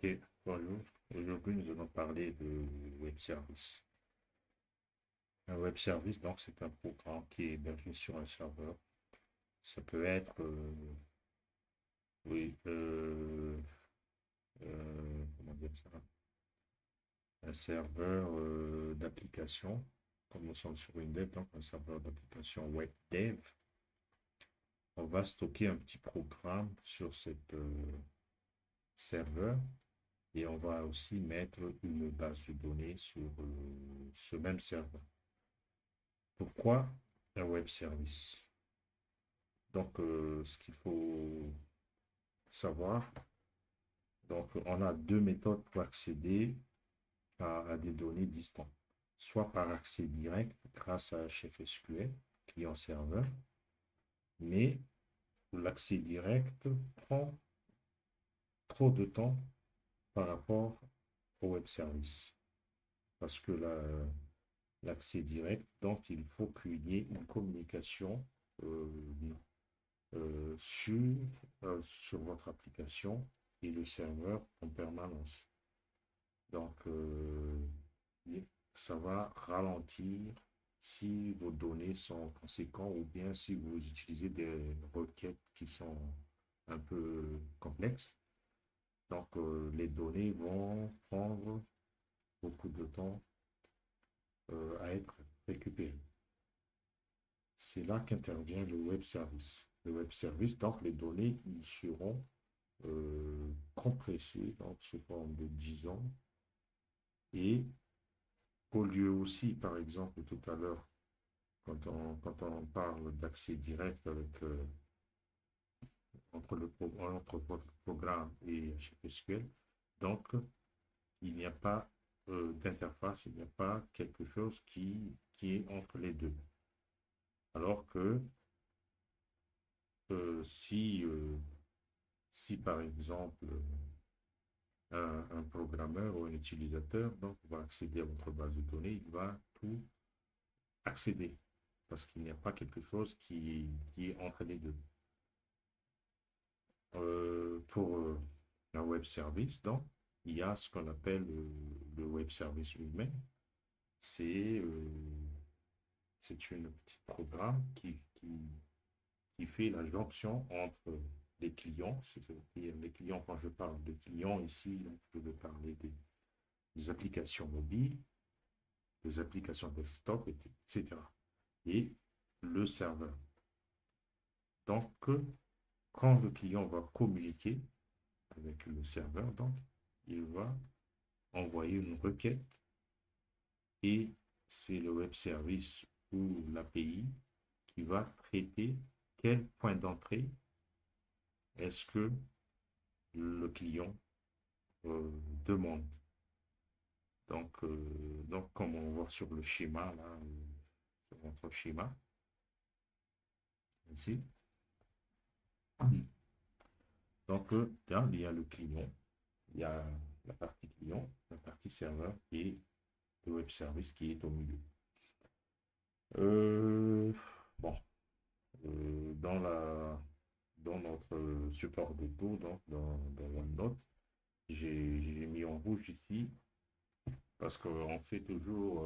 Ok, bonjour. Aujourd'hui, nous allons parler de web service. Un web service, donc, c'est un programme qui est hébergé sur un serveur. Ça peut être, oui, comment dire ça? Un serveur d'application, comme nous sommes sur Windows, donc un serveur d'application web dev. On va stocker un petit programme sur cet serveur et on va aussi mettre une base de données sur ce même serveur. Pourquoi un web service? Donc, ce qu'il faut savoir, donc, on a deux méthodes pour accéder à des données distantes. Soit par accès direct grâce à HFSQL, client-serveur, mais l'accès direct prend trop de temps par rapport au web service. Parce que l'accès direct, donc il faut qu'il y ait une communication euh, sur votre application et le serveur en permanence. Donc, ça va ralentir si vos données sont conséquentes ou bien si vous utilisez des requêtes qui sont un peu complexes. Donc, les données vont prendre beaucoup de temps à être récupérées. C'est là qu'intervient le web service. Le web service, donc les données, ils seront compressées donc, sous forme de JSON et au lieu aussi, par exemple, tout à l'heure, quand on parle d'accès direct avec, entre votre programme et HPSQL, donc il n'y a pas d'interface, il n'y a pas quelque chose qui est entre les deux. Alors que si par exemple un programmeur ou un utilisateur donc, va accéder à votre base de données, il va tout accéder parce qu'il n'y a pas quelque chose qui est entre les deux. Pour un web service, donc, il y a ce qu'on appelle le web service lui-même. C'est c'est une petite programme qui fait la jonction entre les clients, c'est-à-dire les clients, quand je parle de clients ici, donc, je veux parler des applications mobiles, des applications desktop, etc. Et le serveur. Donc, quand le client va communiquer avec le serveur, donc, il va envoyer une requête et c'est le web service ou l'API qui va traiter quel point d'entrée est-ce que le client demande. Donc, comme on voit sur le schéma, là, sur notre schéma, ici, donc là, il y a le client, il y a la partie client, la partie serveur et le web service qui est au milieu. Euh, bon, dans dans notre support de cours, donc dans OneNote, j'ai mis en rouge ici parce qu'on fait toujours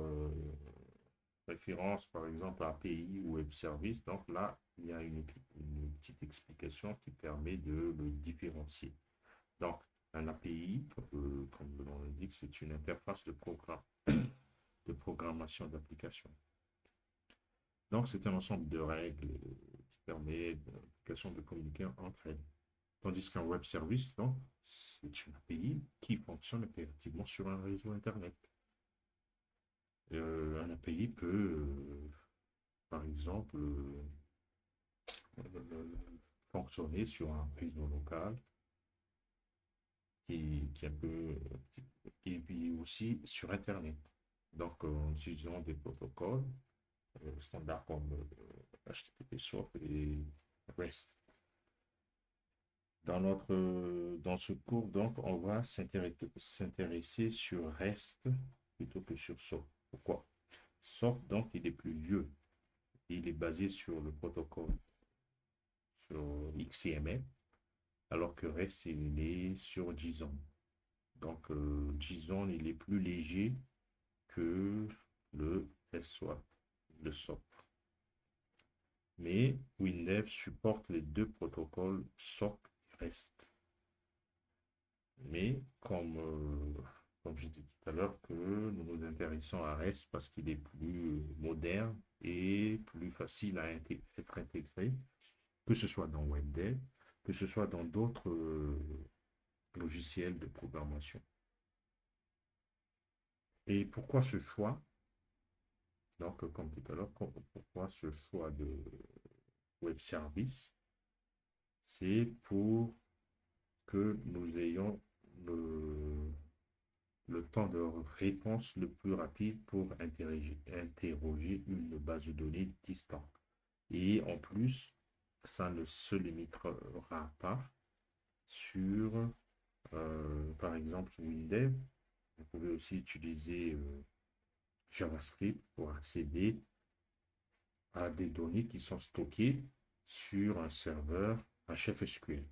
référence, par exemple, à API ou web service. Donc là, il y a une petite explication qui permet de le différencier. Donc, un API, comme le nom l'indique, c'est une interface de programme, de programmation d'application. Donc, c'est un ensemble de règles qui permet à l'application de communiquer entre elles. Tandis qu'un web service, donc, c'est une API qui fonctionne impérativement sur un réseau Internet. Un API peut, par exemple, fonctionner sur un réseau local qui est un peu, et puis aussi sur Internet. Donc, en utilisant des protocoles standards comme HTTP SOAP et REST. Dans ce cours, donc, on va s'intéresser sur REST plutôt que sur SOAP. Pourquoi? SOAP, donc, il est plus vieux. Il est basé sur le protocole, sur XCML, alors que REST, il est sur JSON. Donc, JSON, il est plus léger que le SWAP, le SOAP. Mais WinDev supporte les deux protocoles SOAP et REST. Mais comme j'ai dit tout à l'heure, que nous nous intéressons à REST parce qu'il est plus moderne et plus facile à être intégré, que ce soit dans WebDev, que ce soit dans d'autres logiciels de programmation. Et pourquoi ce choix? Donc, comme tout à l'heure, pourquoi ce choix de web service? C'est pour que nous ayons le temps de réponse le plus rapide pour interroger une base de données distante. Et en plus, ça ne se limitera pas sur, par exemple, Windev. Vous pouvez aussi utiliser JavaScript pour accéder à des données qui sont stockées sur un serveur HFSQL.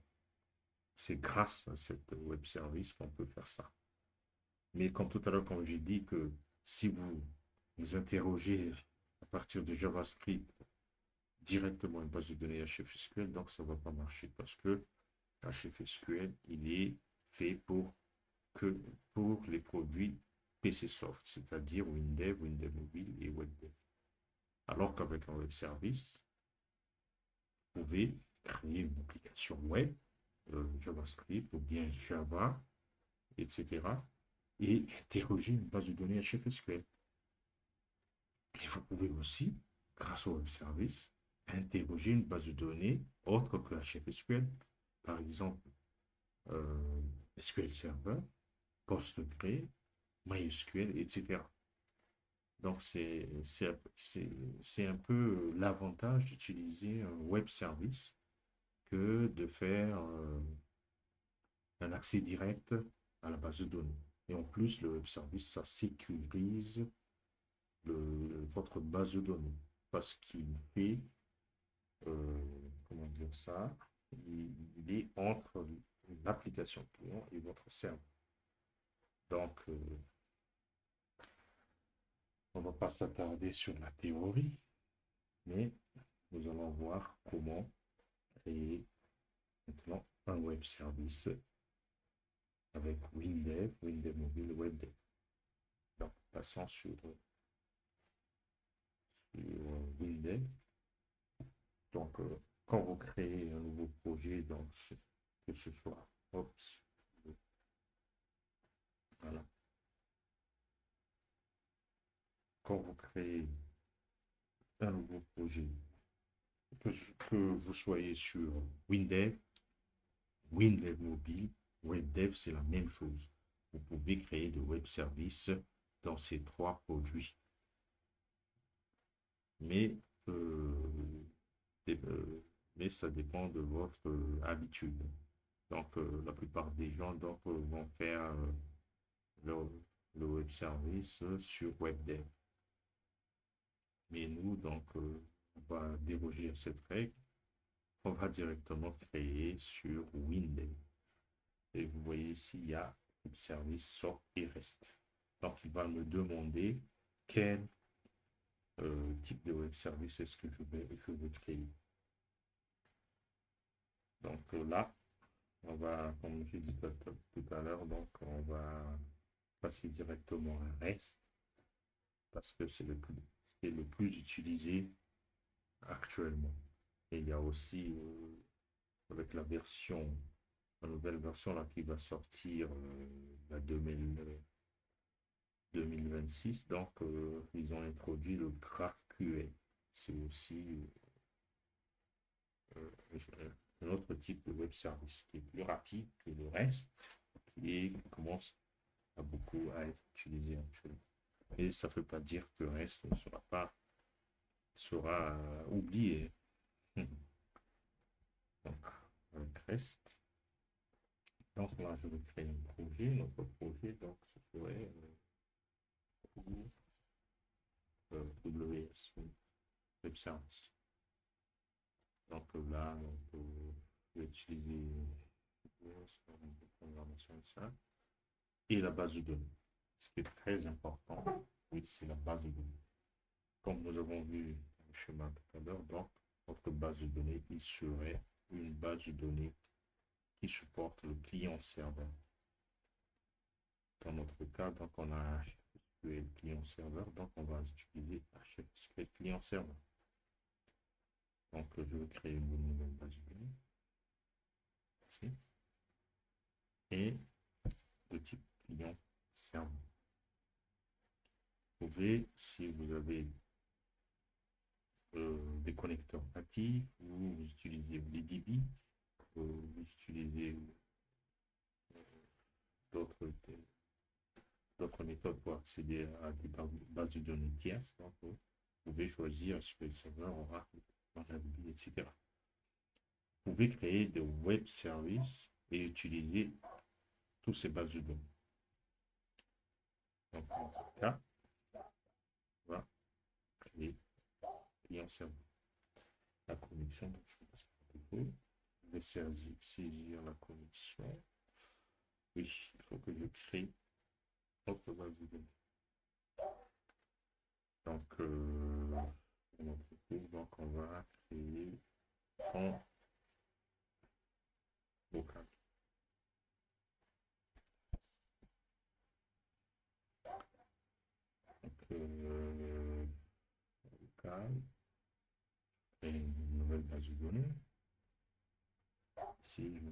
C'est grâce à cette web service qu'on peut faire ça. Mais comme tout à l'heure, comme j'ai dit que si vous interrogez à partir de JavaScript directement une base de données HFSQL, donc ça ne va pas marcher parce que HFSQL, il est fait pour les produits PC Soft, c'est-à-dire WinDev, WinDev Mobile et WebDev. Alors qu'avec un web service, vous pouvez créer une application web, JavaScript ou bien Java, etc. et interroger une base de données HFSQL. Et vous pouvez aussi, grâce au web service, interroger une base de données autre que HFSQL. Par exemple, SQL Server, PostgreSQL, MySQL, etc. Donc, c'est un peu l'avantage d'utiliser un web service que de faire un accès direct à la base de données. Et en plus, le web service, ça sécurise votre base de données parce qu'il fait, comment dire ça, il est entre l'application client et votre serveur. Donc, on ne va pas s'attarder sur la théorie, mais nous allons voir comment créer maintenant un web service avec WinDev, WinDev Mobile, WebDev. Donc, passons sur WinDev. Donc, quand vous créez un nouveau projet, donc, que ce soit, oups, voilà. Quand vous créez un nouveau projet, que vous soyez sur WinDev, WinDev Mobile, WebDev, c'est la même chose. Vous pouvez créer des web services dans ces trois produits. Mais, mais ça dépend de votre habitude. Donc, la plupart des gens donc, vont faire le, le web service sur WebDev. Mais nous, donc, on va déroger à cette règle. On va directement créer sur WinDev. Et vous voyez ici, il y a web service sort et reste. Donc, il va me demander quel type de web service est-ce que je veux créer. Donc là, on va, comme j'ai dit tout à l'heure, donc on va passer directement à REST parce que c'est le plus utilisé actuellement. Et il y a aussi avec la nouvelle version là qui va sortir la 2026, donc ils ont introduit le GraphQL. C'est aussi un autre type de web service qui est plus rapide que le reste et qui commence à beaucoup à être utilisé actuellement. Et ça ne veut pas dire que REST ne sera oublié. Donc, avec REST, donc là, je vais créer un projet. Notre projet, donc, ce serait pour WS, Web Service. Donc là, je vais utiliser programmation de ça. et la base de données. Ce qui est très important, oui, c'est la base de données. Comme nous avons vu dans le schéma tout à l'heure, donc, notre base de données, il serait une base de données qui supporte le client-serveur. Dans notre cas, donc, on a un HSQL client-serveur, donc on va utiliser HSQL client-serveur. Donc, je vais créer une nouvelle base de données. Ici. Et de type client-serveur. Vous pouvez, si vous avez des connecteurs natifs, ou vous utilisez les DB, vous utilisez d'autres méthodes pour accéder à des bases de données tierces. Donc, vous pouvez choisir SQL Server, Oracle, MariaDB, etc. Vous pouvez créer des web services et utiliser toutes ces bases de données. Donc, dans notre cas, on va créer client-serveur. La connexion, donc je passe par défaut. Je vais saisir la connexion. Oui, il faut que je crée notre base de données. Donc, pour notre cours, donc on va créer en local. Donc, local, et une nouvelle base de données. Ici, je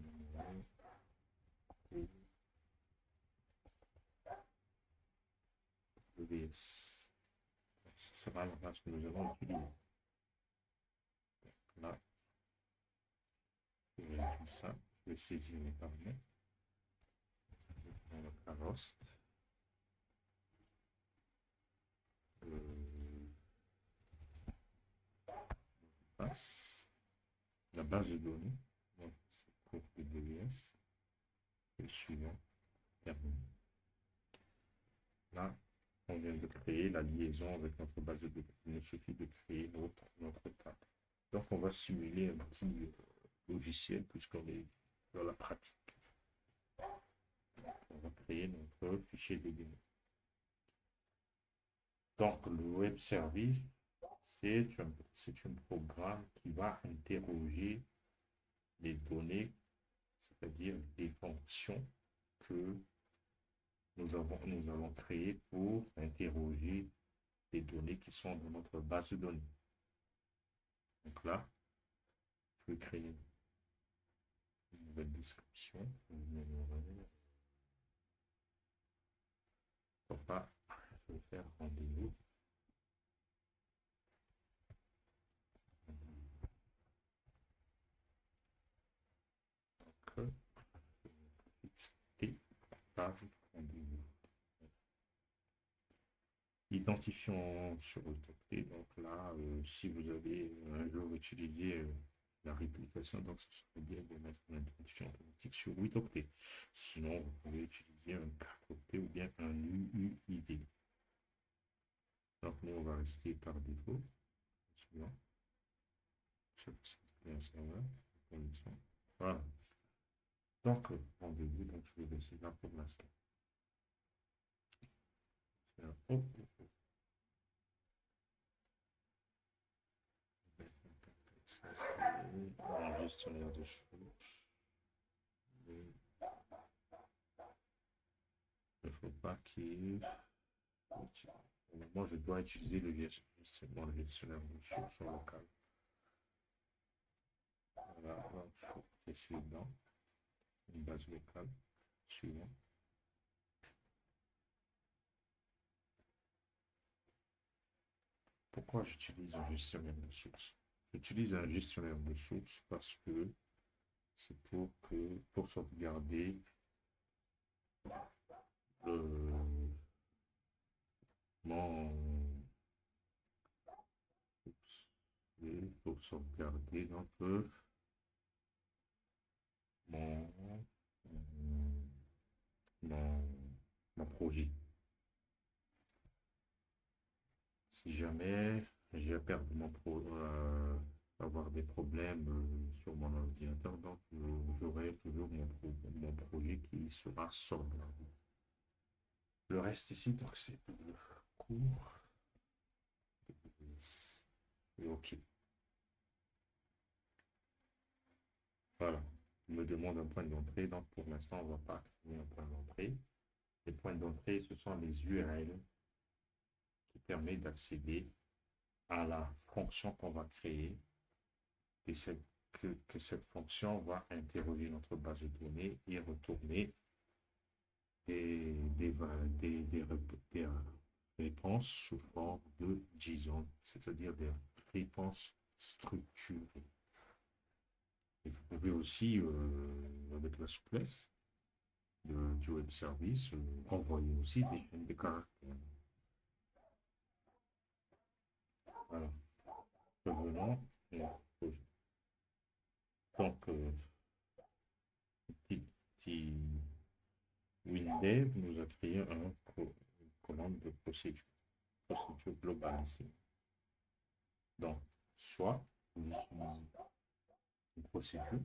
vais EBS. Ce sera la base que nous allons utiliser. Donc, là, je vais faire ça. Je vais saisir les paramètres. On va faire host. La base de données. Donc, c'est pour EBS. Et le suivant, terminé. Là, on vient de créer la liaison avec notre base de données. Il nous suffit de créer notre table. Donc, on va simuler un petit logiciel puisqu'on est dans la pratique. On va créer notre fichier de données. Donc, le web service, c'est un programme qui va interroger les données, c'est-à-dire les fonctions que nous allons créer pour interroger les données qui sont dans notre base de données. Donc là, je vais créer une nouvelle description. Pourquoi je vais faire rendez-vous. Donc, rendez-vous. Identifiant sur Autoctl. Donc là, si vous avez un jour utilisé la réplication, donc ce serait bien de mettre un identifiant automatique sur 8 octets. Sinon, vous pouvez utiliser un 4 octets ou bien un UUID. Donc nous, on va rester par défaut. Suivant. Voilà. Donc, rendez-vous, donc je vais laisser là pour l'instant. Un gestionnaire de sources. Il ne faut pas qu'il... Moi, je dois utiliser le gestionnaire de sources local. Voilà, donc il faut laisser dans une base locale. Suivant. Pourquoi j'utilise un gestionnaire de sources? J'utilise un gestionnaire de sources parce que c'est pour sauvegarder pour sauvegarder donc mon projet. Si jamais j'ai perdu avoir des problèmes sur mon ordinateur, donc j'aurai toujours mon projet qui sera sauvegardé. Le reste ici, donc c'est le cours. Et OK. Voilà. Il me demande un point d'entrée. Donc, pour l'instant, on ne va pas activer un point d'entrée. Les points d'entrée, ce sont les URL qui permettent d'accéder à la fonction qu'on va créer et que cette fonction va interroger notre base de données et retourner des réponses sous forme de JSON, c'est-à-dire des réponses structurées. Et vous pouvez aussi, avec la souplesse du web service, renvoyer aussi des chaînes de caractères. Voilà. Revenons au projet. Donc, petit WinDev nous a créé une colonne de procédure globale ici. Donc, soit vous utilisez une procédure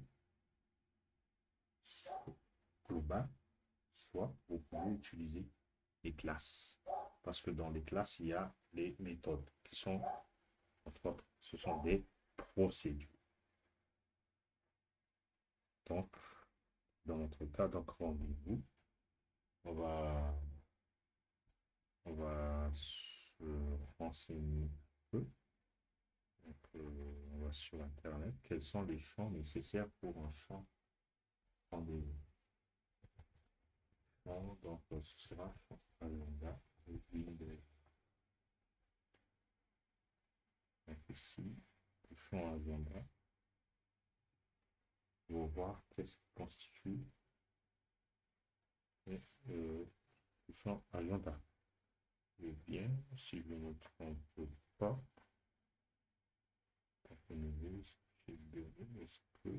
globale, soit vous pouvez utiliser les classes. Parce que dans les classes, il y a les méthodes qui sont, entre autres, ce sont des procédures. Donc, dans notre cas, donc rendez-vous, on va se renseigner un peu. Donc, on va sur Internet. Quels sont les champs nécessaires pour un champ rendez-vous? Donc, ce sera champ agenda. Donc, ici, le champ agenda. On va voir qu'est-ce qui constitue le champ agenda. Et bien, si je ne me trompe pas, est-ce que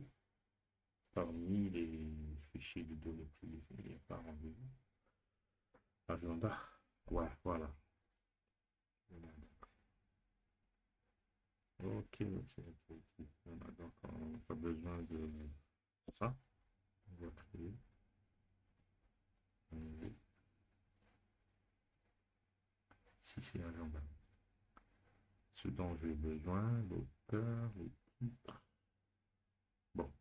parmi les fichiers de données privées, il n'y a pas rendez-vous agenda? Ouais, voilà. Ok. Donc, on n'a pas besoin de ça. On va créer un nouveau. Si c'est agenda. Ce dont j'ai besoin, l'auteur, les titres. Bon.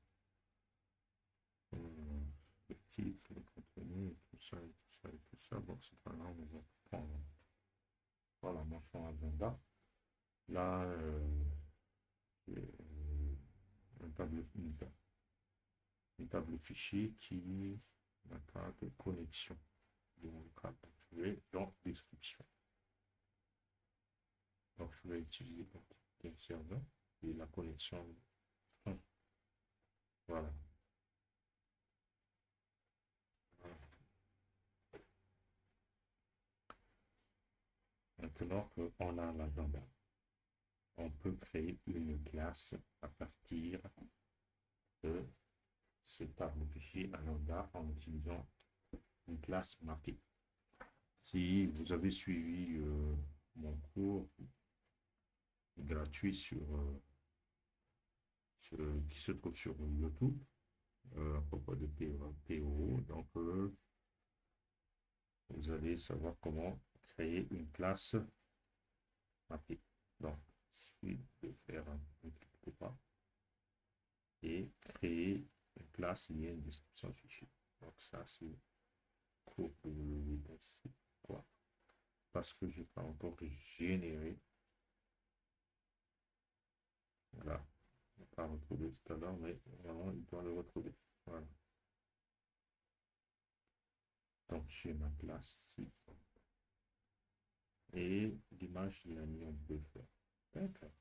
Le titre, le contenu, et tout ça, et tout ça, et tout ça. Bon, c'est pas grave, on va prendre. Voilà, mon champ agenda. Là, une table fichier qui n'a pas de connexion. Donc, je vais dans description. Donc, je vais utiliser le serveur et la connexion 1. Voilà. Maintenant qu'on a l'agenda, on peut créer une classe à partir de ce table fichier agenda en utilisant une classe mappée. Si vous avez suivi mon cours gratuit qui se trouve sur YouTube à propos de PO, donc vous allez savoir comment créer une classe mappée. Donc, il suffit de faire un clic droit et créer une classe liée à une description de fichier. Donc, ça, c'est cours c'est quoi? Parce que je n'ai pas encore généré. Voilà. On n'a pas retrouvé tout à l'heure, mais vraiment, il doit le retrouver. Voilà. Donc, j'ai ma classe ici. Et l'image, il a mis, on peut faire. D'accord.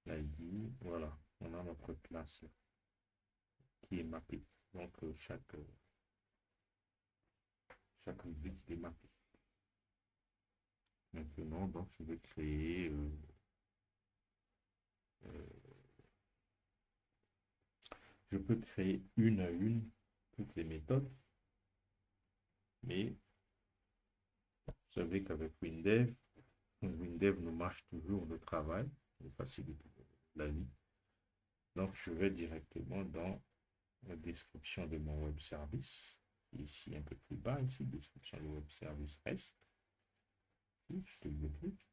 L'ID, voilà. On a notre classe qui est mappée. Donc, chaque rubrique est mappée. Maintenant, donc, je vais créer je peux créer une à une toutes les méthodes, mais vous savez qu'avec WinDev nous marche toujours le travail, nous facilite la vie. Donc, je vais directement dans la description de mon web service, ici un peu plus bas, ici, description du web service REST. Ici, je double-clique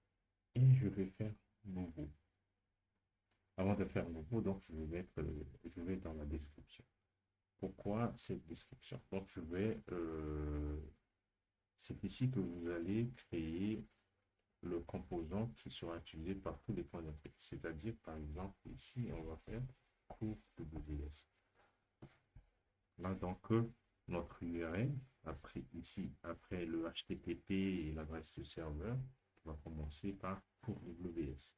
et je vais faire nouveau. Avant de faire nouveau, donc je vais dans la description. Pourquoi cette description? Donc c'est ici que vous allez créer le composant qui sera utilisé par tous les points d'entrée. C'est-à-dire, par exemple, ici, on va faire cours WS. Là, donc, notre URL, après le HTTP et l'adresse du serveur, on va commencer par cours WS.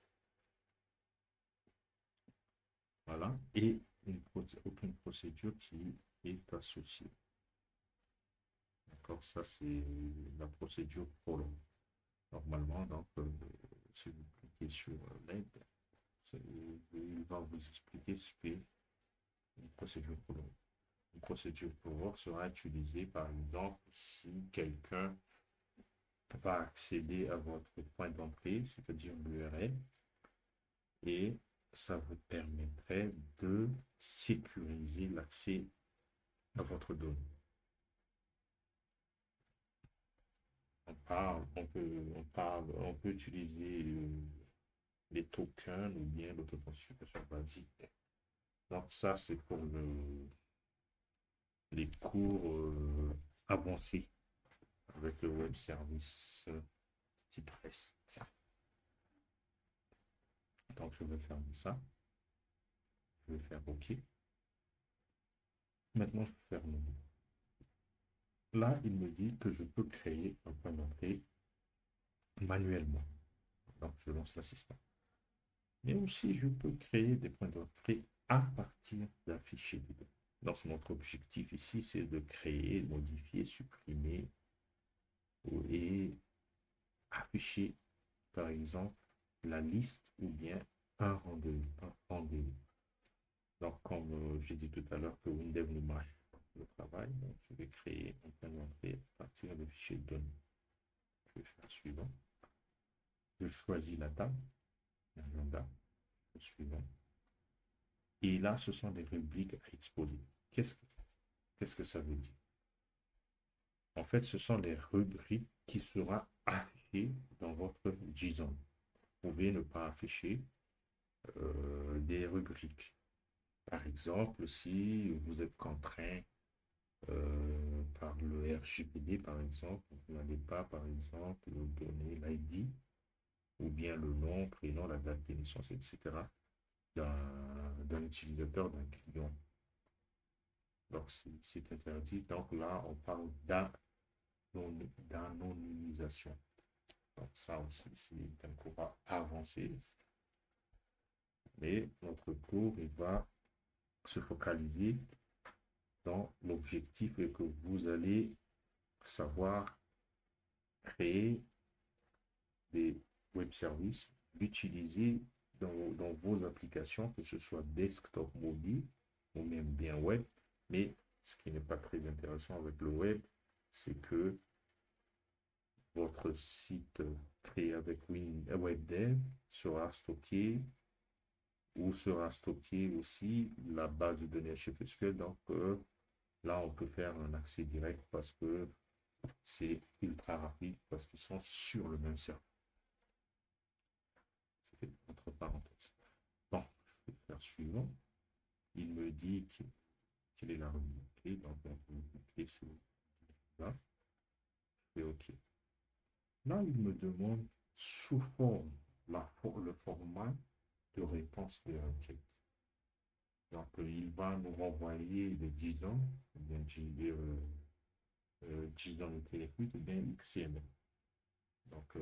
Voilà, et aucune procédure qui est associée. D'accord, ça c'est la procédure prolongue. Normalement, donc, si vous cliquez sur l'aide, il va vous expliquer ce qu'est une procédure prolongue. Une procédure prolongue sera utilisée, par exemple, si quelqu'un va accéder à votre point d'entrée, c'est-à-dire l'URL, et ça vous permettrait de sécuriser l'accès à votre donnée. On peut utiliser les tokens ou bien l'authentification basique. Donc ça, c'est pour les cours avancés avec le web service type REST. Donc je vais fermer ça. Je vais faire OK. Maintenant, je vais faire non. Là, il me dit que je peux créer un point d'entrée manuellement. Donc, je lance l'assistant. Mais aussi, je peux créer des points d'entrée à partir d'un fichier de données. Donc, notre objectif ici, c'est de créer, modifier, supprimer et afficher, par exemple, la liste ou bien un rendez-vous. Donc, comme j'ai dit tout à l'heure que Windev nous marche le travail, donc je vais créer un point d'entrée à partir de fichier de données. Je vais faire suivant. Je choisis la table, l'agenda, suivant. Et là, ce sont des rubriques à exposer. Qu'est-ce que ça veut dire? En fait, ce sont les rubriques qui seront affichées dans votre JSON. Vous pouvez ne pas afficher des rubriques. Par exemple, si vous êtes contraint par le RGPD, par exemple, vous n'allez pas, par exemple, donner l'ID ou bien le nom, prénom, la date de naissance, etc. d'un utilisateur, d'un client. Donc, c'est interdit. Donc là, on parle d'anonymisation. Donc, ça aussi, c'est un cours avancé. Mais notre cours, il va se focaliser dans l'objectif que vous allez savoir créer des web services, l'utiliser dans vos applications, que ce soit desktop, mobile ou même bien web. Mais ce qui n'est pas très intéressant avec le web, c'est que votre site créé avec WebDev sera stocké ou sera stocké aussi la base de données HFSQL. Donc là, on peut faire un accès direct parce que c'est ultra rapide parce qu'ils sont sur le même serveur. C'était entre parenthèses. Bon, je vais faire suivant. Il me dit quelle est la rubrique clé. Donc, la rubrique clé, c'est là. Je fais OK. Là, il me demande sous forme le format de réponse des requêtes. Donc, il va nous renvoyer le JSON, ou bien JSON de téléflux, ou bien XML. Donc,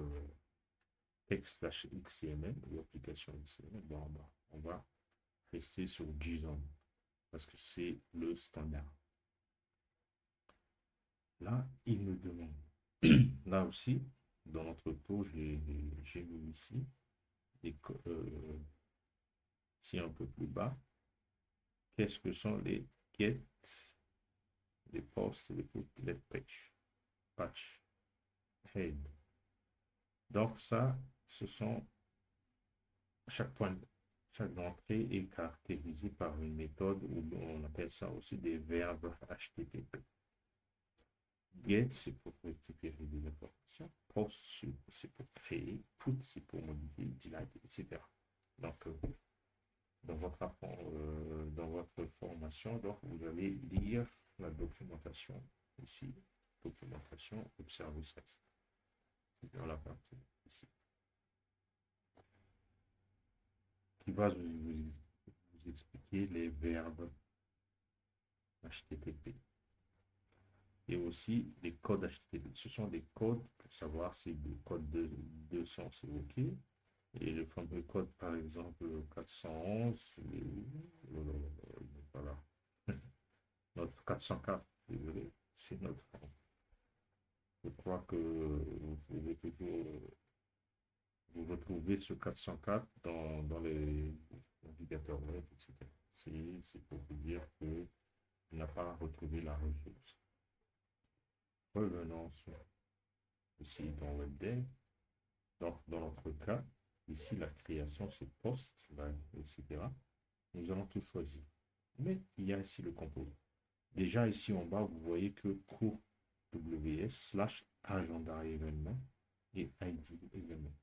texte XML ou application XML. Bon, on va rester sur JSON parce que c'est le standard. Là, il me demande, là aussi, dans notre cours, j'ai mis ici, ici un peu plus bas, qu'est-ce que sont les get, les posts, les put, les patch, head. Donc ça, ce sont chaque entrée est caractérisé par une méthode où on appelle ça aussi des verbes HTTP. Get, c'est pour récupérer des informations. Post, c'est pour créer. Put, c'est pour modifier. Delete, etc. Donc, dans votre formation, donc, vous allez lire la documentation ici. Documentation, observer reste. C'est dans la partie ici. Qui va vous expliquer les verbes HTTP. Et aussi les codes HTTP. Ce sont des codes pour savoir si le code 200 c'est OK. Et le fameux code, par exemple, 411, voilà. Notre 404, désolé, c'est notre. Je crois que vous pouvez toujours vous retrouvez ce 404 dans les navigateurs web, etc. C'est pour vous dire que n'a pas retrouvé la ressource. Revenons ici dans WebDev. Donc, dans notre cas, ici, la création, c'est post, etc. Nous allons tout choisir. Mais il y a ici le composant. Déjà, ici en bas, vous voyez que cours WS / agenda événement et ID événement.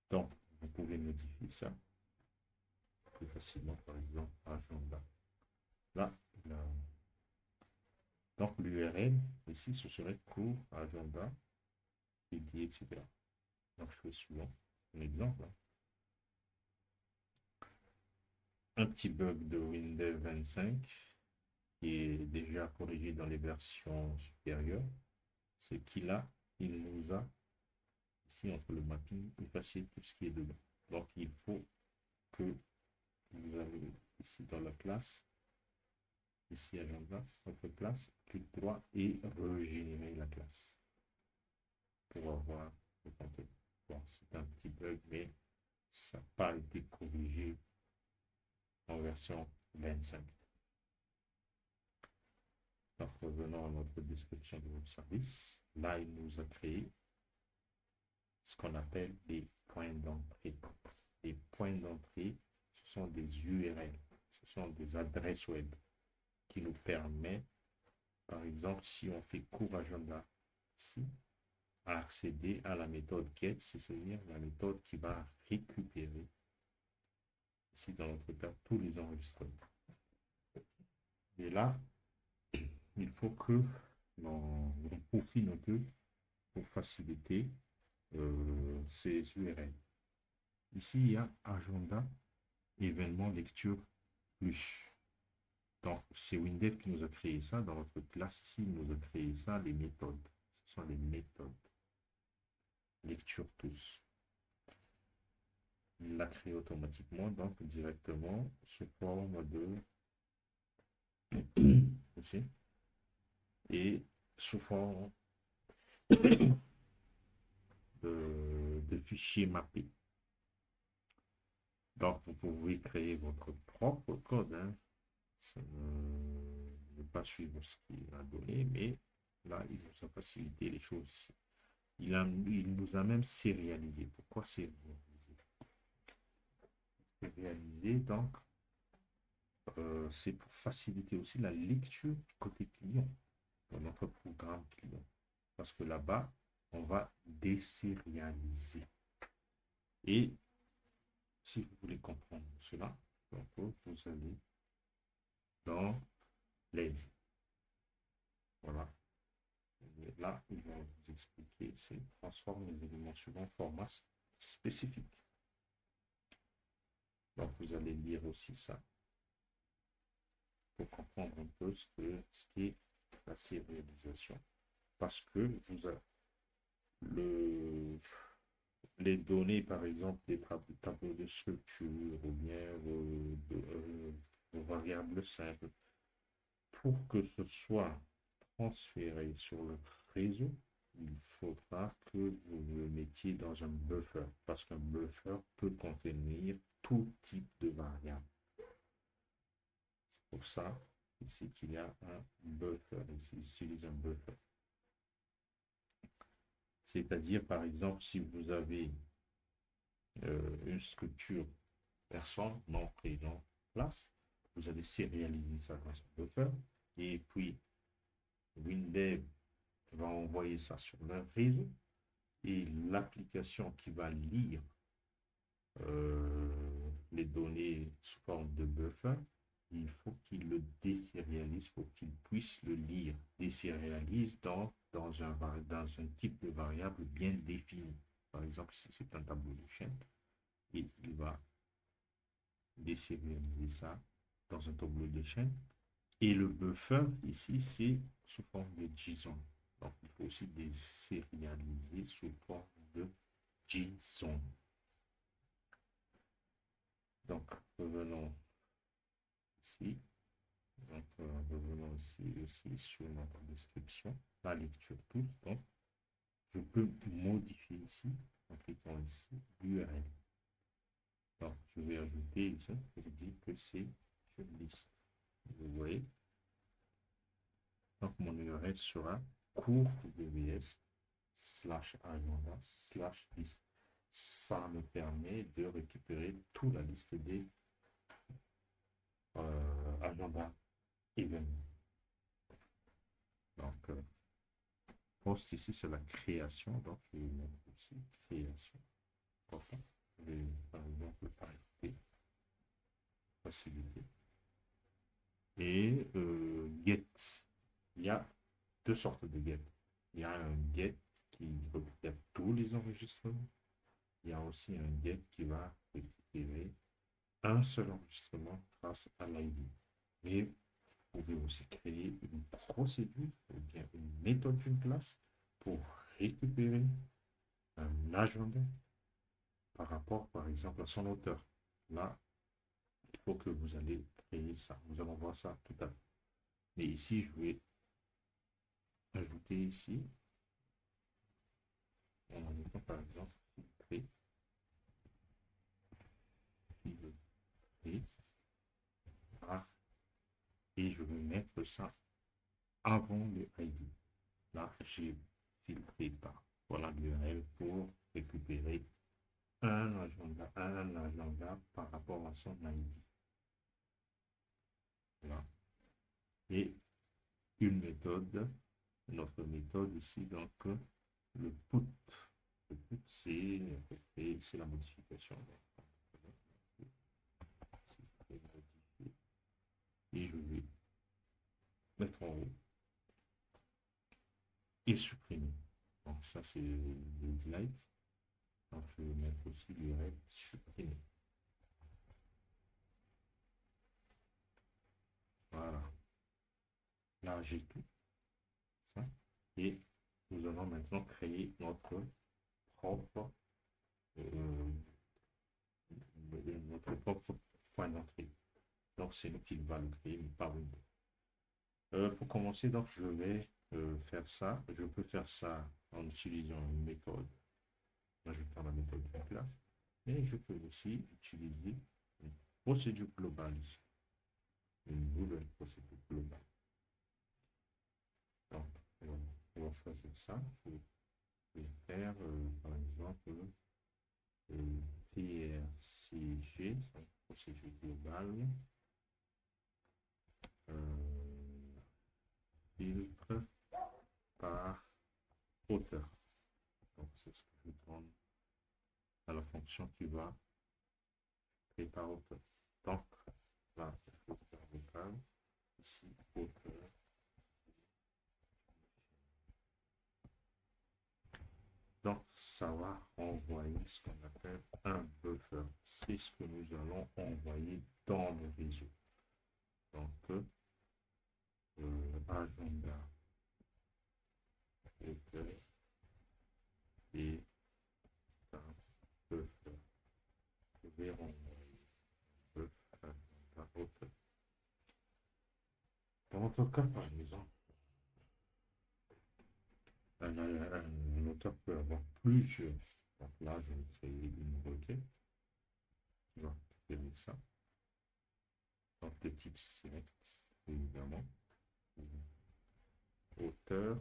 Donc, vous pouvez modifier ça plus facilement, par exemple, agenda. Là, donc l'URL, ici, ce serait cours, agenda, ID, etc. Donc, je fais suivant un exemple. Un petit bug de Windows 25 qui est déjà corrigé dans les versions supérieures, c'est il nous a, ici entre le mapping, effacé tout ce qui est dedans. Donc, il faut que vous avez ici dans la classe, ici agenda, votre classe, clic droit et régénérer la classe pour avoir le contenu. Bon, c'est un petit bug, mais ça n'a pas été corrigé en version 25. Donc, revenons à notre description de notre service. Là, il nous a créé ce qu'on appelle des points d'entrée. Les points d'entrée, ce sont des URL, ce sont des adresses web qui nous permettent, par exemple, si on fait cours agenda ici, à accéder à la méthode get, c'est-à-dire la méthode qui va récupérer, ici dans notre cas, tous les enregistrements. Et là, il faut que l'on peaufine un peu pour faciliter ces URL. Ici, il y a agenda, événement, lecture, plus. Donc, c'est Windev qui nous a créé ça. Dans notre classe ici, il nous a créé ça, les méthodes. Ce sont les méthodes. Lecture tous. Il l'a créé automatiquement, donc directement sous forme de ici, et sous forme de fichier mappé. Donc, vous pouvez créer votre propre code. Hein. Ne pas suivre ce qu'il a donné, mais là, il nous a facilité les choses ici. Il nous a même sérialisé. Pourquoi sérialisé? Sérialisé, donc, c'est pour faciliter aussi la lecture du côté client dans notre programme client. Parce que là-bas, on va désérialiser. Et si vous voulez comprendre cela, donc vous allez dans les. Voilà. Et là, il va vous expliquer, c'est transforme les éléments suivants en format spécifique. Donc, vous allez lire aussi ça pour comprendre un peu ce qu'est la sérialisation. Parce que vous avez les données, par exemple, des tableaux de structure ou bien vos variables simples, pour que ce soit transféré sur le réseau, il faudra que vous le mettiez dans un buffer, parce qu'un buffer peut contenir tout type de variables. C'est pour ça ici qu'il y a un buffer. Ici, il utilise un buffer. C'est-à-dire, par exemple, si vous avez une structure personne, nom, prénom, place, vous allez sérialiser ça dans un buffer. Et puis, WinDev va envoyer ça sur leur réseau et l'application qui va lire les données sous forme de buffer, il faut qu'il le désérialise, il faut qu'il puisse le lire, désérialise dans un type de variable bien défini. Par exemple, si c'est un tableau de chaîne, et il va désérialiser ça dans un tableau de chaîne. Et le buffer, ici, c'est sous forme de JSON. Donc, il faut aussi désérialiser sous forme de JSON. Donc, revenons ici. Donc, revenons ici aussi sur notre description, la lecture tous. Donc, je peux modifier ici, en cliquant ici, l'URL. Donc, je vais ajouter ici, je dis que c'est une liste. Vous voyez? Donc, mon URL sera cours WS/agenda/liste. Ça me permet de récupérer toute la liste des agendas événements. Donc, post ici, c'est la création. Donc, je vais mettre ici création. Je vais, par exemple, ajouter possibilité. Et get. Il y a deux sortes de get. Il y a un get qui récupère tous les enregistrements. Il y a aussi un get qui va récupérer un seul enregistrement grâce à l'ID. Mais vous pouvez aussi créer une procédure ou bien une méthode d'une classe pour récupérer un agenda par rapport, par exemple, à son auteur. Là, il faut que vous allez créer ça. Nous allons voir ça tout à l'heure. Mais ici, je vais ajouter ici, on va par exemple filtrer, et je vais mettre ça avant le ID. Là, j'ai filtré par voilà l'URL pour récupérer un agenda par rapport à son ID. Voilà. Et une méthode, notre méthode ici, donc le put. Le put, c'est la modification. Et je vais mettre en haut et supprimer. Donc ça, c'est le delete. Donc je vais mettre aussi l'URL supprimer. Voilà. Là, j'ai tout ça. Et nous allons maintenant créer notre propre point d'entrée. Donc, c'est nous qui va le créer, mais pas vous. Pour commencer, donc, je vais faire ça. Je peux faire ça en utilisant une méthode, en ajoutant la méthode de la classe. Mais je peux aussi utiliser une procédure globale ici. Une nouvelle procédure globale. Donc, on va choisir ça. Je vais faire, par exemple, PRCG, c'est une procédure globale. Filtre par auteur. Donc, c'est ce que je donne à la fonction qui va créer par auteur. Donc, là, je vais faire vocal. Ici, auteur. Donc, ça va envoyer ce qu'on appelle un buffer. C'est ce que nous allons envoyer dans le réseau. Donc, agenda, auteur et un buffer. Je vais renvoyer un buffer, agenda, auteur. Dans notre cas, par exemple, un auteur peut avoir plusieurs. Donc là, je vais créer une requête qui va récupérer ça. Donc le type select, évidemment. Auteur,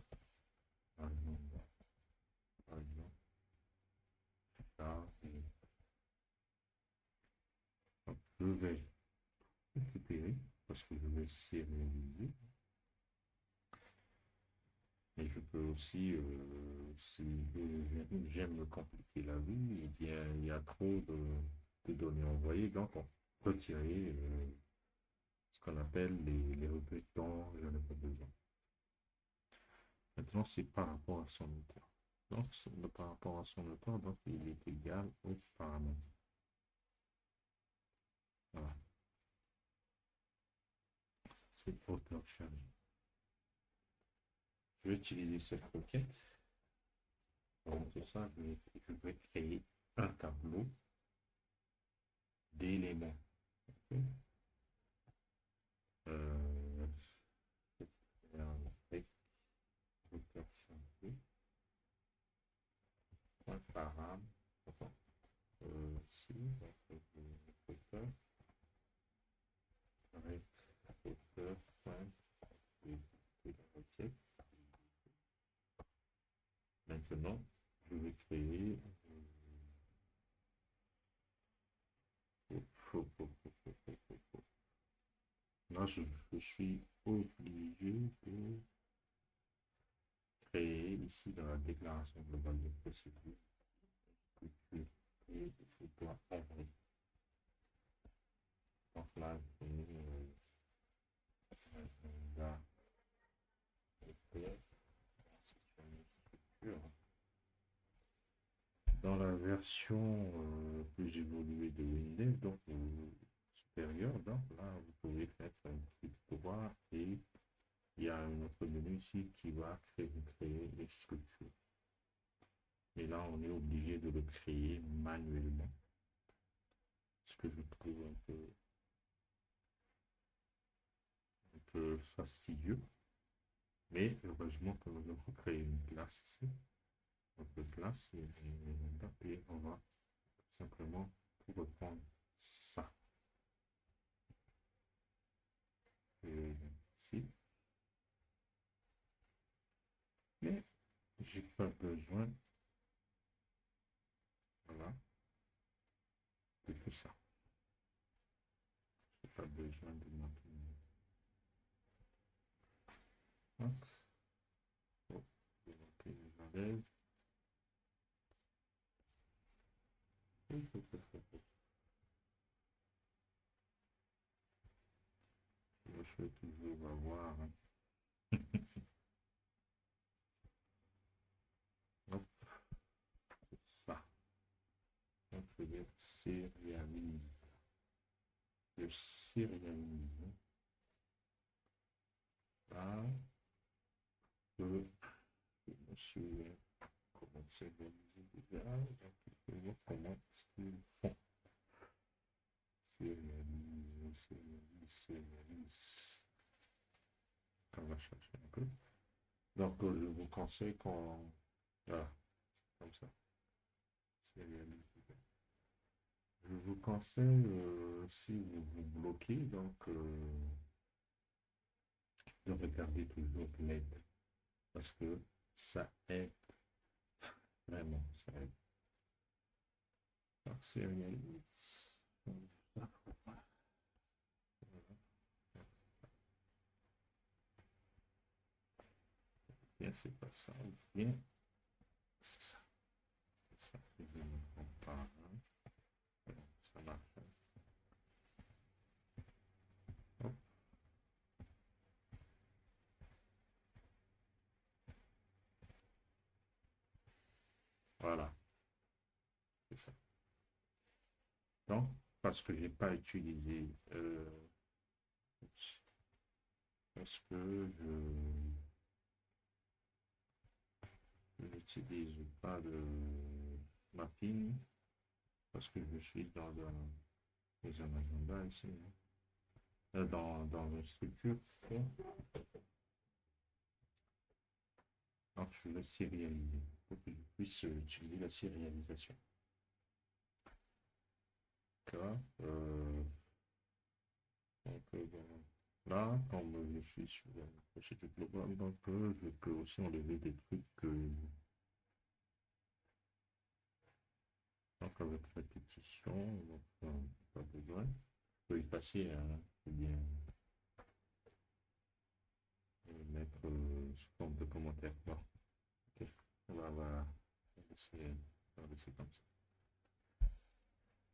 agenda, agenda, donc, je vais récupérer parce que je vais sérialiser. Mais je peux aussi, si j'aime me compliquer la vie, eh bien, il y a trop de données envoyées, donc on peut retirer ce qu'on appelle les requêtes dont je n'ai pas besoin. Maintenant, c'est par rapport à son auteur. Donc, par rapport à son auteur, donc il est égal au paramètre. Voilà. C'est auteur chargé. Je vais utiliser cette requête. Pour montrer ça, je vais créer un tableau d'éléments. Okay. Avec auteur chargé. Point param. Ici, donc, auteur. Avec auteur. Point. La requête. Maintenant, je vais créer là, je suis obligé de créer ici dans la déclaration globale de procédure structure et je dois ouvrir. Donc là, je mets agenda c'est une structure. Dans la version plus évoluée de Windows, donc supérieure, donc là, vous pouvez mettre un clic droit et il y a un autre menu ici qui va créer les structures. Et là, on est obligé de le créer manuellement. Ce que je trouve un peu fastidieux. Mais heureusement que nous avons créé une classe ici. Notre classe, et on va simplement reprendre ça. Et ici. Mais j'ai pas besoin, voilà, de tout ça. J'ai pas besoin de maintenir. Hop. Oh, je vais monter les enlève. Je vais toujours avoir. Hop. Ça. Donc, je vais dire sérialise. Je sérialise. Là. Je me souviens comment sérialiser déjà. Donc, il faut voir comment est-ce qu'ils font. Sérialise. On va chercher un peu. Donc, je vous conseille qu'on. Voilà, c'est comme ça. Sérialise. Je vous conseille, si vous vous bloquez, donc, de regarder toujours l'aide. Parce que ça aide. Vraiment, ça aide. Donc, sérialise. Bien, c'est pas ça. Bien, c'est ça. C'est ça. Je vais me comparer. Ça marche. Hop. Voilà. C'est ça. Donc, parce que je n'ai pas utilisé, parce que je n'utilise pas de mapping, parce que je suis dans un agenda ici, dans une structure. Donc, je vais sérialiser pour que je puisse utiliser la sérialisation. D'accord. Donc, là, comme je suis sur la procédure globale, donc je peux aussi enlever des trucs donc avec répétition, donc pas besoin. Je peux effacer, hein, ou bien Je vais mettre sous forme de commentaire. Bon, ok. On va laisser comme ça.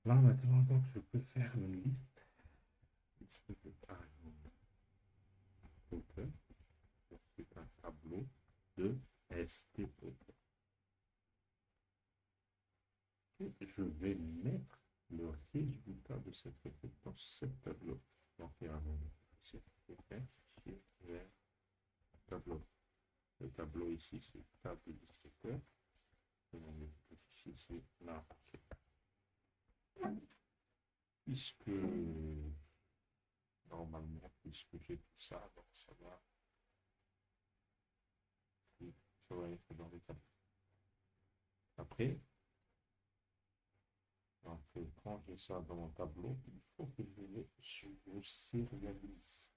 Là, maintenant, donc, je peux faire une liste de pages auteur. C'est un tableau de ST auteur. Et je vais mettre le résultat de cette requête dans ce tableau. Donc, il y a un fichier vers tableau. Le tableau ici, c'est table illustrateur. Le fichier, c'est là. Puisque normalement, puisque j'ai tout ça, donc ça va être dans les tableaux. Après, donc, quand j'ai ça dans mon tableau, il faut que je sérialise.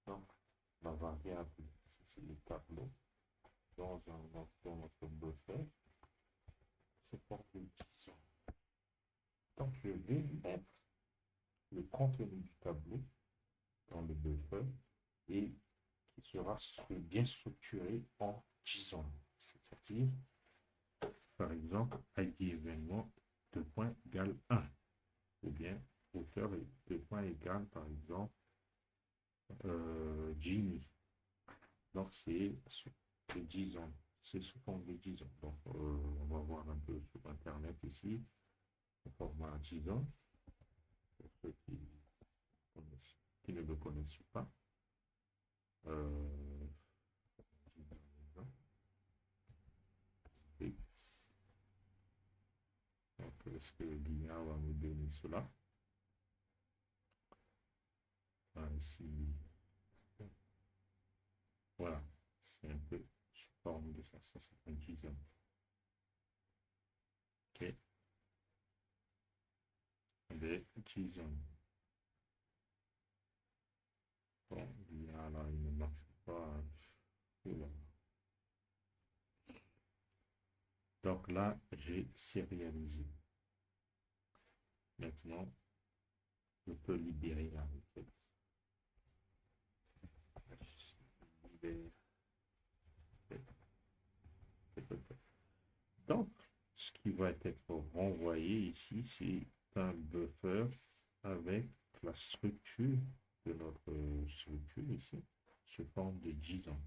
Donc, la variable, c'est le tableau, dans notre buffer, se forme de 10 ans. Donc, je vais mettre le contenu du tableau dans le buffer et qui sera bien structuré en 10 ans. C'est-à-dire, par exemple, ID événement 2 points égale 1. Ou bien auteur 2 points égale, par exemple, Jimmy. Donc, c'est le JSON. C'est sous forme de JSON. Donc, on va voir un peu sur Internet ici, le format JSON, pour ceux qui ne le connaissent pas. Donc, est-ce que l'IA va nous donner cela? Ici, voilà, c'est un peu sous forme de ça. Ça, c'est un JSON. Ok. Des JSON. Bon, l'IA là, il ne marche pas. Voilà. Donc là, j'ai sérialisé. Maintenant, je peux libérer la requête. Donc, ce qui va être renvoyé ici, c'est un buffer avec la structure de notre structure ici, sous forme de JSON.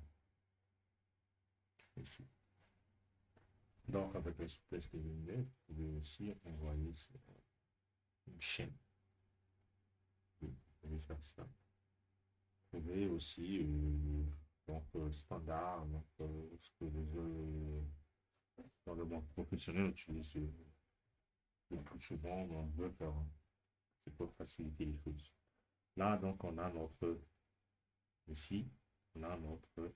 Ici. Donc, avec la souplesse de l'univers, vous pouvez aussi envoyer une chaîne. Vous pouvez faire ça. Vous pouvez aussi, donc, standard, donc, ce que dans le monde professionnel utilise le plus souvent dans le buffer. C'est pour faciliter les choses. Là, donc, on a notre, ici, on a notre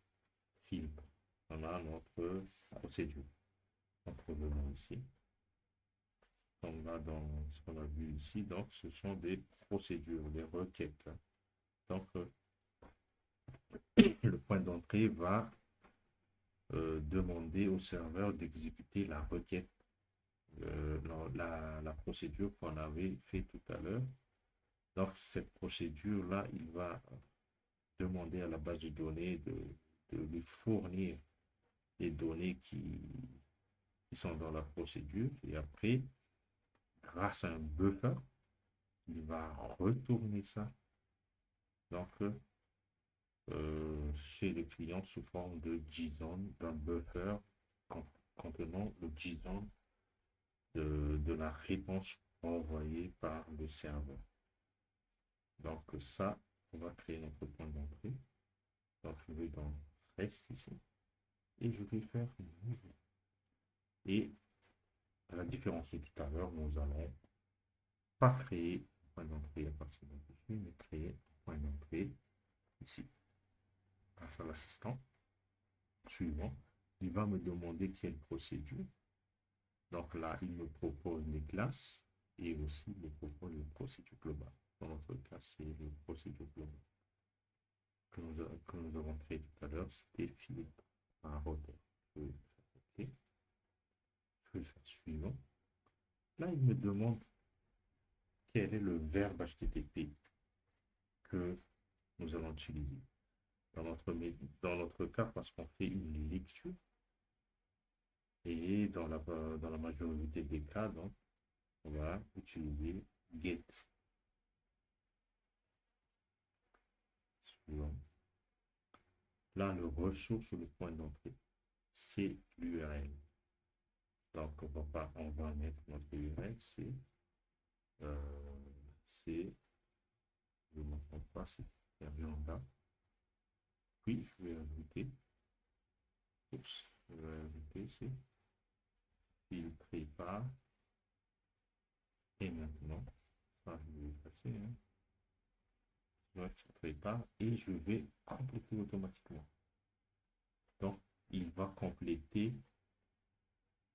filtre. On a notre procédure. Donc, revenons ici. On va dans ce qu'on a vu ici. Donc, ce sont des procédures, des requêtes. Donc, le point d'entrée va demander au serveur d'exécuter la requête, la procédure qu'on avait fait tout à l'heure. Donc, cette procédure-là, il va demander à la base de données de lui fournir les données qui sont dans la procédure. Et après, grâce à un buffer, il va retourner ça. Donc, chez les clients sous forme de JSON, d'un buffer contenant le JSON de la réponse envoyée par le serveur. Donc ça, on va créer notre point d'entrée. Donc je vais dans REST ici et je vais faire nouveau. Et à la différence de tout à l'heure, nous allons pas créer un point d'entrée à partir de dessus, mais créer un point d'entrée ici. Grâce à l'assistant suivant, il va me demander quelle procédure. Donc là, il me propose les classes et aussi il me propose une procédure globale. Dans notre cas, c'est une procédure globale que nous avons créé tout à l'heure. C'était filtre par hauteur. Je vais faire OK. Je vais faire suivant. Là, il me demande quel est le verbe HTTP que nous allons utiliser. Dans notre cas, parce qu'on fait une lecture, et dans la majorité des cas, donc, on va utiliser get. Suivant. Là, le ressource, le point d'entrée, c'est l'URL. Donc, on va mettre notre URL, c'est, je ne me trompe pas, c'est agenda. Puis, je vais ajouter, c'est filtré par, et maintenant, ça, je vais effacer, hein. Je vais filtrer par, et je vais compléter automatiquement. Donc, il va compléter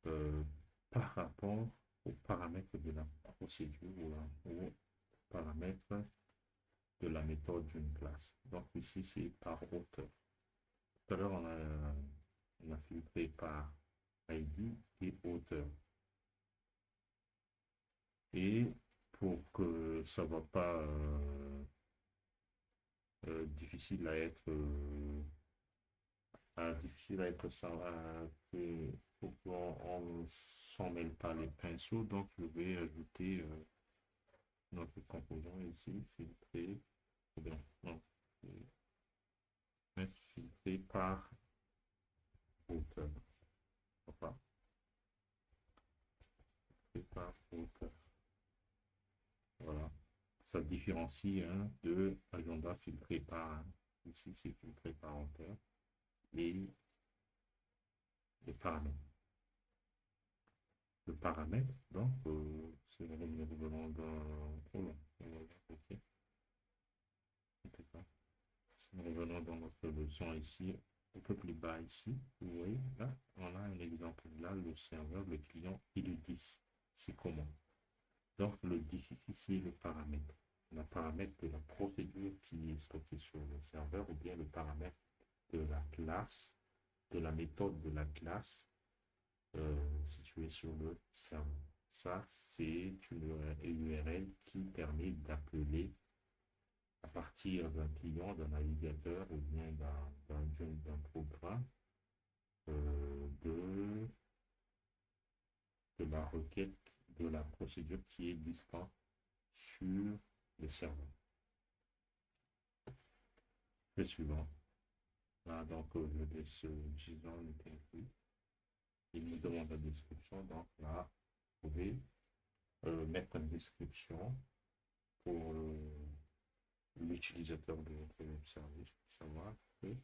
euh, par rapport aux paramètres de la procédure ou paramètres de la méthode d'une classe. Donc ici, c'est par auteur. Tout à l'heure, on a filtré par ID et auteur. Et pour que ça ne va pas difficile à être ça, pour qu'on ne s'en mêle pas les pinceaux, donc je vais ajouter notre composant ici, filtré, ou bien, non, mettre filtré par auteur. Enfin, filtré par auteur. Voilà. Ça différencie hein, de agenda filtré par, hein. Ici, c'est filtré par auteur et les paramètres. Le paramètre, donc, c'est le revenant dans. Oh non, ok. Revenons dans notre leçon ici, un peu plus bas ici. Vous voyez, là, on a un exemple. Là, le serveur, le client et le 10. C'est comment? Donc, le 10 ici, c'est le paramètre. Le paramètre de la procédure qui est stocké sur le serveur ou bien le paramètre de la classe, de la méthode de la classe située sur le serveur. Ça, c'est une URL qui permet d'appeler à partir d'un client, d'un navigateur ou bien d'un programme de la requête, de la procédure qui est distante sur le serveur. Le suivant. Là, donc, je laisse Gison l'interview. Il me demande la description. Donc, là, vous pouvez mettre une description pour l'utilisateur de votre web service pour savoir que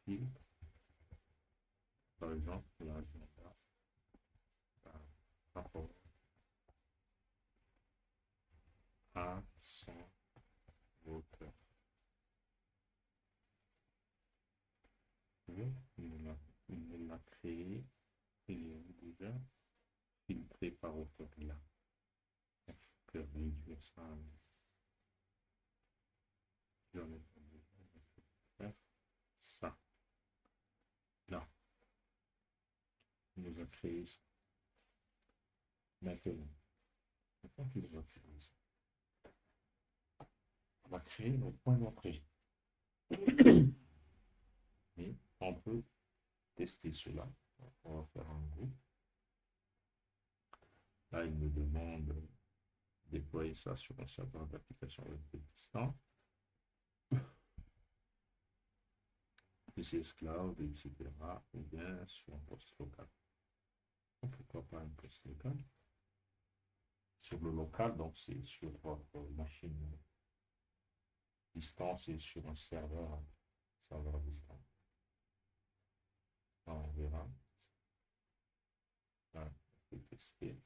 filtre, par exemple, l'agenda par rapport à son auteur. Il l'a créé, il est déjà filtré par auteur là. Je peux réduire ça. Je vais faire ça. Là, il nous a créé ça. Maintenant, quand il nous a créé ça, on va créer nos points d'entrée. Et on peut tester cela. On va faire un groupe. Là, il me demande de déployer ça sur un serveur d'application web existant. PCS Cloud, etc. Ou bien sur un poste local. Pourquoi pas un poste local? Sur le local, donc c'est sur votre machine distance et sur un serveur distant. On verra. Là, on peut tester.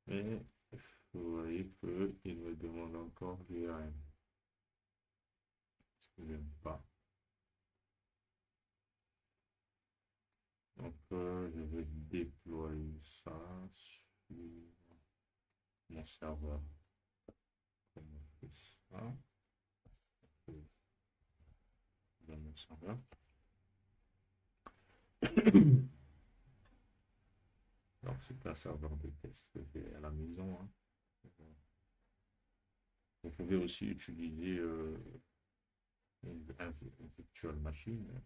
Et vous voyez qu'il me demande encore l'URL. Ce que je n'aime pas. Donc, je vais déployer ça sur mon serveur. Comment on fait ça? Dans mon serveur. Donc, c'est un serveur de test que j'ai à la maison. Hein. Vous pouvez aussi utiliser une virtual machine,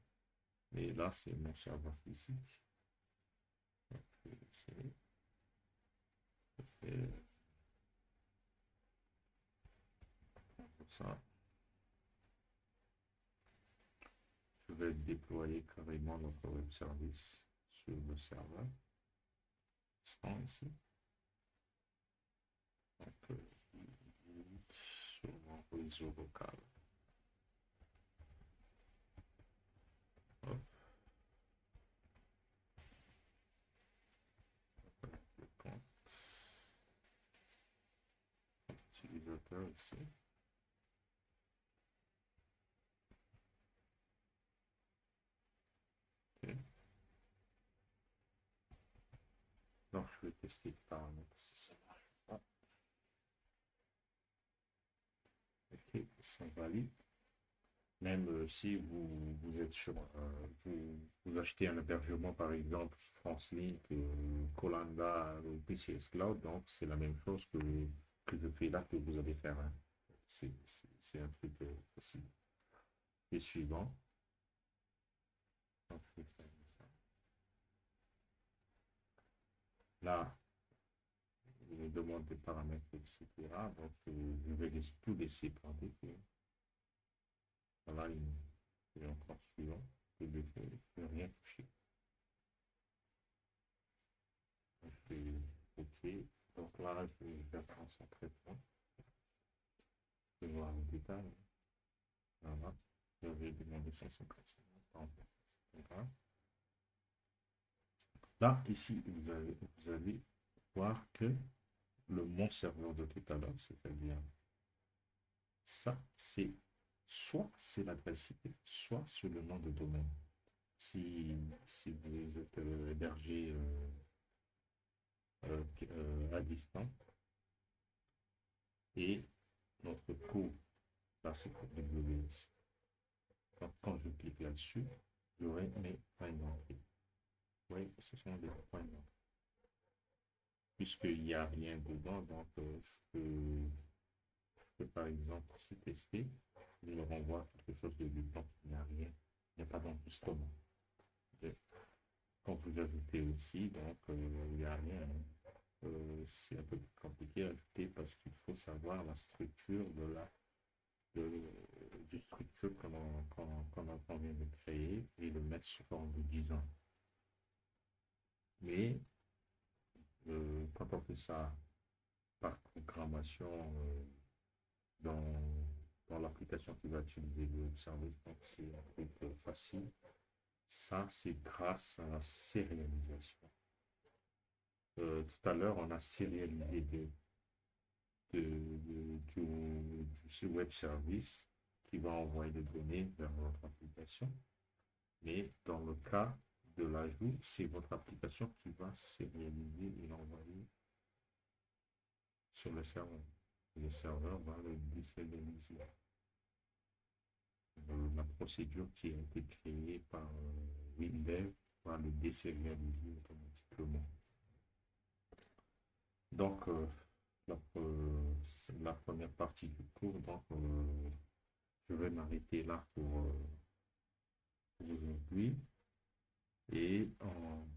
mais là, c'est mon serveur physique. Donc, comme ça, je vais déployer carrément notre web service sur le serveur. Ici. Donc, sur mon réseau local. Hop. Le compte utilisateur ici. Okay. Donc, je vais tester les paramètres si ça marche pas. Ok, ils sont valides. Même si vous êtes sur, vous achetez un hébergement, par exemple, FranceLink, Colanda ou PCS Cloud, donc c'est la même chose que je fais là que vous allez faire. Hein. C'est un truc facile. Et suivant. Donc, je vais faire ça. Là, il me demande des paramètres, etc. Donc, je vais tout laisser par défaut. Voilà, il est encore suivant. Je ne vais rien toucher. Je fais OK. Donc là, je vais prendre son traitement. Je vais voir le détail. Voilà. Je vais demander 155. Là, ici, vous allez voir que mon serveur de tout à l'heure, c'est-à-dire ça, c'est soit c'est l'adresse IP, soit sur le nom de domaine. Si vous êtes hébergé à distance, et notre cours, là c'est pour WS. Donc, quand je clique là-dessus, j'aurai mes points d'entrée. Oui, ce sont des points d'entrée. Puisqu'il n'y a rien dedans, donc je peux par exemple ici tester, il me renvoie quelque chose de vide, donc il n'y a rien, il n'y a pas d'enregistrement. Quand vous ajoutez aussi, donc il n'y a rien. C'est un peu plus compliqué à ajouter parce qu'il faut savoir la structure du structure qu'on vient de créer et le mettre sous forme de design. Mais quand on fait ça par programmation dans l'application qui va utiliser le service, donc c'est un truc facile. Ça, c'est grâce à la sérialisation. Tout à l'heure, on a sérialisé du web service qui va envoyer des données vers votre application. Mais dans le cas de l'ajout, c'est votre application qui va sérialiser et l'envoyer sur le serveur. Le serveur va le désérialiser. La procédure qui a été créée par Windev va le désérialiser automatiquement. Donc, la première partie du cours, donc, je vais m'arrêter là pour aujourd'hui et on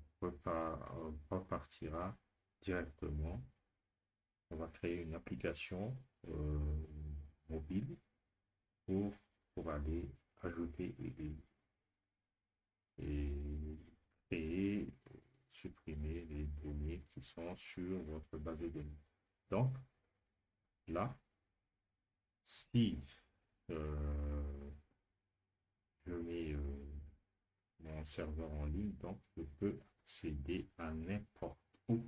repartira directement. On va créer une application mobile pour aller ajouter et créer, supprimer les données qui sont sur votre base de données. Donc, là, si je mets mon serveur en ligne, donc je peux accéder à n'importe où,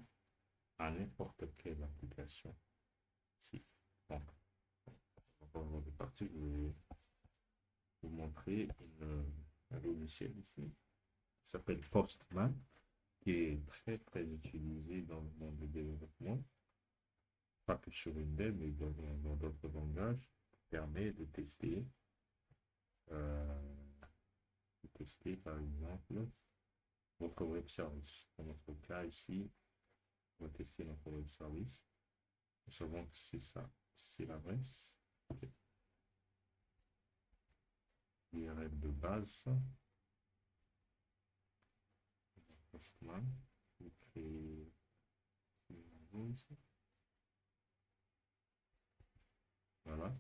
à n'importe quelle application. Si. Donc, avant de partir, je vais vous montrer un logiciel ici qui s'appelle Postman, qui est très très utilisé dans le monde du développement, pas que sur Windows, mais dans d'autres langages, qui permet de tester par exemple votre web service. Dans notre cas ici, on va tester notre web service. Nous savons que c'est ça, c'est l'adresse. URL de base. Postman. Je vais créer voilà.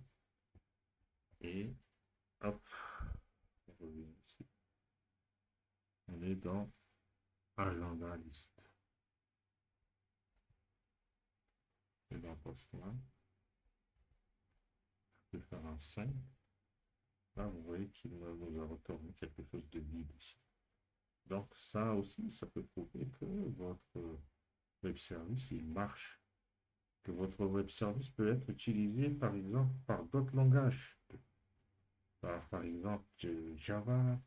Et hop, on revient ici. On est dans agenda liste. Et dans Postman, je vais faire un 5. Là, vous voyez qu'il nous a retourné quelque chose de vide ici. Donc ça aussi, ça peut prouver que votre web service, il marche. Que votre web service peut être utilisé, par exemple, par d'autres langages. Par exemple, Java,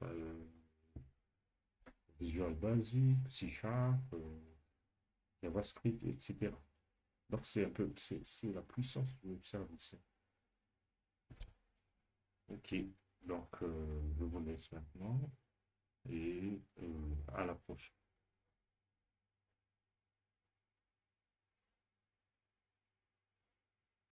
Visual Basic, C Sharp, JavaScript, etc. Donc c'est un peu, c'est la puissance du web service. Ok, donc je vous laisse maintenant et à la prochaine.